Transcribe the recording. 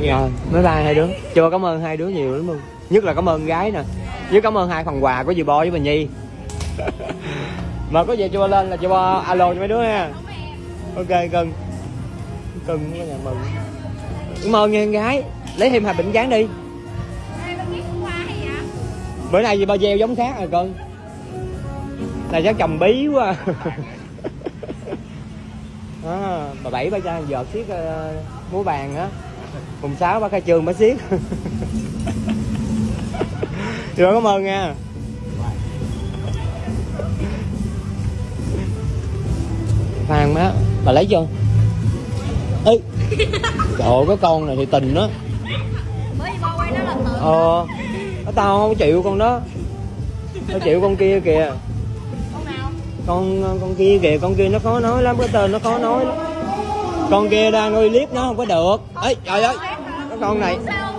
Rồi, bye bye hai đứa. Chưa cảm ơn hai đứa nhiều lắm luôn. Nhất là cảm ơn gái nè. Với cảm ơn hai phần quà của dì Bo với bà Nhi. Mà có gì cho lên là cho Bo alo cho mấy đứa ha. Ok cưng. Cưng cái nhà mừng. Cảm ơn nha con gái. Lấy thêm 2 bịch tráng đi. Bữa nay dì Bo gieo giống khác rồi cưng. Này chắc trồng bí quá. À, bà Bảy bà cha giờ xiết múa bàn á. Mùng 6 bà khai trường bà xiết. Rồi cảm ơn nha. Phan má, bà lấy chưa? Ê. Trời ơi, cái con này thì tình đó. Mới Bo quay nó là tượng. Tao không chịu con đó. Tao chịu con kia kìa. Con nào? Con kia kìa, con kia nó khó nói lắm, cái tên nó khó nói lắm. Con kia đang nuôi clip nó không có được. Ê trời ơi. Cái con này. Sao